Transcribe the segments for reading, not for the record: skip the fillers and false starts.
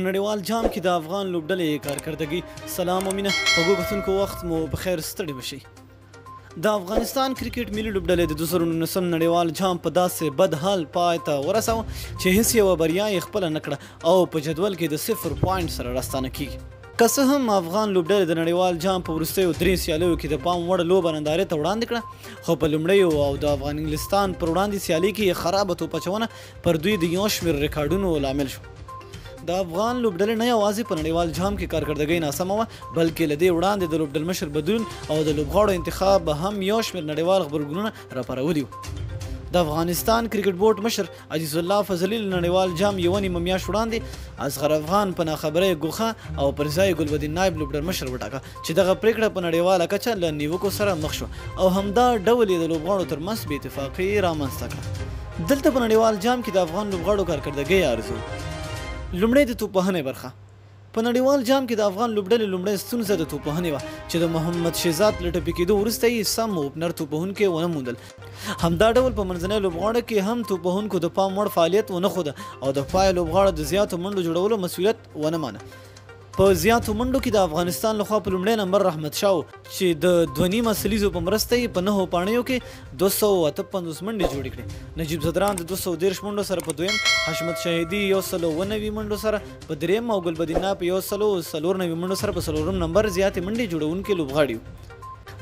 نړیوال جام کې د افغان لوبډلې کارکردګي سلام او مینه خوږو کتونکو وخت مو بخیر ستړي بشئ. د افغانستان کرکټ ملي لوبډلې د 2019 نړیوال جام په داسې بد حال پای ته ورساوه چې هیڅ یوه بریا یې خپله نه کړه او په جدول کې د 0 پوینټ سره راستانه کیږي. که څه هم افغان لوبډلې د نړیوال جام په وروستیو 3 سیالیو کې د پام وړ لوبه نندارې ته وړاندې کړه، خو په لومړیو او د افغان انګلستان پر وړاندې سیالي کې یې خرابه توپ اچونه پر دوی د یو شمېر ریکارډونو لامل شو. د افغان لوبډلې نه یوازې په نړیوال جام کې کارکردګۍ ناسمه وه، بلکې له دې وړاندې د لوبډل مشر بدلون او د لوبغاړو انتخاب هم یو شمېر نړیوال غبرګونونه راپارولي وو. د افغانستان کرکټ بورډ مشر عزیز الله فضلي له نړیوال جام یوه نیمه میاشت وړاندې اصغر افغان په ناخبرۍ ګوښه او پر ځای ګلبدین نایب لوبډل مشر وټاکه چې دغه پرېکړه په نړیواله کچه له نیوکو سره مخ شوه او همدا ډول یې د لوبغاړو ترمنځ بې اتفاقي رامنځته کړه. دلته په نړیوال جام کې د افغان لوبغاړو کارکردګۍ ارزو. لومړی د توپوهنې برخه. په نړیوال جام کې د افغان لوبډلې لومړۍ ستونزه د توپوهنې وه چې د محمد شهزاد له ټپي کېدو وروسته یې سم اوپنر توپوهونکی ونه موندل. همدا ډول په منځنۍ لوبغاړو کې هم توپوهونکو د پام وړ فعالیت ونه ښوده او د پای لوبغاړو د زیاتو منډو جوړولو مسؤلیت ونه مانه. په زیاتو منډو کې د افغانستان لخوا په لومړی نمبر رحمت شاه چې د 2.5 سلیزو په مرسته یې په 9 پاڼیو کې 258 منډې جوړې کړې. نجیب زدران د 213 منډو سره په دویم، حشمت شاهدي 190 منډو سره په دریم او ګلبدین نایب 194 منډو سره په څلورم نمبر زیاتې منډې جوړونکي لوبغاړي وو.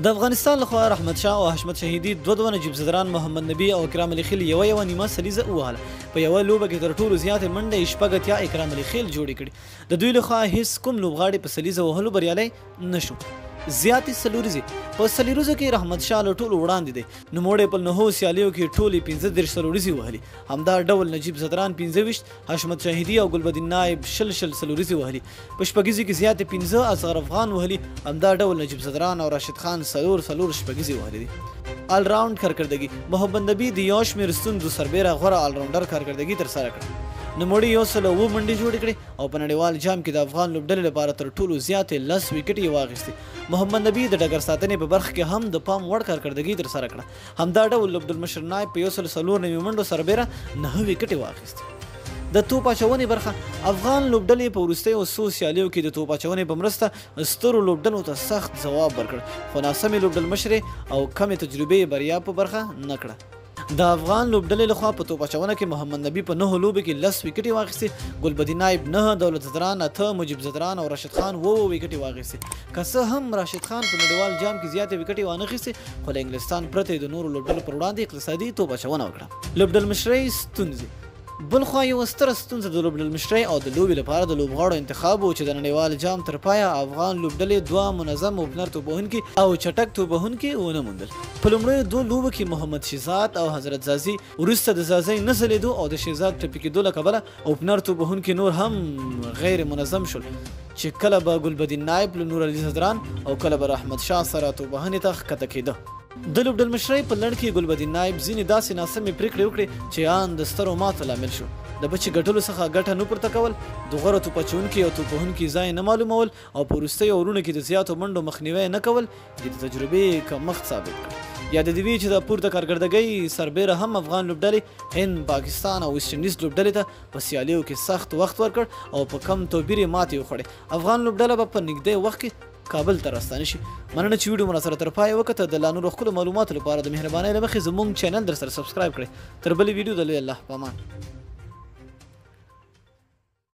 د افغانستان لخوا رحمت شاه او حشمت شهیدي 2 نجیب زدران، محمد نبی او اکرام علي خیل یوه نیمه سلیزه ووهله. په یوه لوبه کې تر ټولو زیاتې منډې 80 اکرام علي خیل جوړې کړي. د دوی لخوا هیڅ کوم لوبغاړي په سلیزه وهلو بریالی نه شو. زیاتې څلوریزې. په څلوریزو کې رحمت شاه له ټولو وړاندې دی. نوموړی په 9 سیالیو کې ټولې 15 څلوریزې وهلي. همدا ډول نجیب زدران 25، حشمت شاهدي او ګلبدین نایب شل څلوریزې وهلي. په شپږیزو کې زیاتې 15 اصغر افغان وهلي. همدا ډول نجیب زدران او راشد خان څلور شپږیزې وهلي دي. آل راوند کارکردګي. محمد نبی د یو شمېر ستونزو سربیره غوره آل راونډر کارکردګي ترسره کړه. نوموړي 107 منډې جوړې کړې او په نړیوال جام کې د افغان لوبډلې لپاره تر ټولو زیاتې 10 ویکټې یې واخیستې. محمد نبی د ډګر ساتنې په برخه کې هم د پام وړ کارکردګي ترسره کړه. همدا ډول لوبډل مشر نایب په 194 منډو سربیره 9 ویکټې واخیستې. د توپ اچونې برخه. افغان لوبډلې په وروستیو څو سیالیو کې د توپ اچونې په مرسته سترو لوبډلو ته سخت ځواب ورکړ، خو ناسمې لوبډل مشرې او کمې تجربې بریا په برخه نه کړه. د افغان لوبډلې لخوا په توپ اچونه کې محمد نبی په 9 لوبو کې 10 ویکټې واخیستې، ګلبدین نایب 9، دولت زدران 8، مجیب زدران او راشد خان 9 ویکټې واخیستې. که څه هم راشد خان په نړیوال جام کې زیاتې ویکټې وانه اخیستې، خو له انګلستان پرته د نورو لوبډلو پر وړاندې اقتصادي توپ اچونه وکړه. لوبډل مشرۍ ستونزې. بلخوا یوه ستره ستونزه د لوبډل مشرۍ او د لوبې لپاره د لوبغاړو انتخاب و چې د نړیوال جام تر پایه افغان لوبډلې 2 منظم اوپنر توپوهونکي او چټک توپوهونکي ونه موندل. په لومړیو 2 لوبو کې محمد شهزاد او حضرت زازي وروسته د زازي نه ځلېدو او د شهزاد ټپي کېدو له کبله اوپنر توپوهونکي نور هم غیر منظم شول چې کله به ګلبدین نایب له نور علي زدران او کله به رحمت شاه سره توپوهنې ته ښکته کېده. د لوبډل مشرۍ په لړ کې ګلبدین نایب ځینې داسې ناسمې پرېکړې وکړې چې ان د سترو ماتو لامل شو. د بچي ګټلو څخه ګټه نه پورته کول، د غوره توپ اچوونکي او توپوهونکي ځای نه معلومول او په وروستیو اورونو کې د زیاتو منډو مخنیوی نه کول د تجربې کمښت ثابت کړ. یاد دې وي چې د پورته کارکردګۍ سربیره هم افغان لوبډلې هند، پاکستان او ویسټ انډیز لوبډلې ته په سیالیو کې سخت وخت ورکړ او په کم توپیر یې ماتې وخوړې. افغان لوبډله به په نږدې وخت کې کابل ته راستانه شي. مننه چې ویډیو مو راسره تر پایه وکته. د لا نورو ښکلو معلوماتو لپاره د مهربانۍ له مخې زموږ چینل در سره سبسکرایب کړئ. تر بلې ویډیو د لوی الله په امان.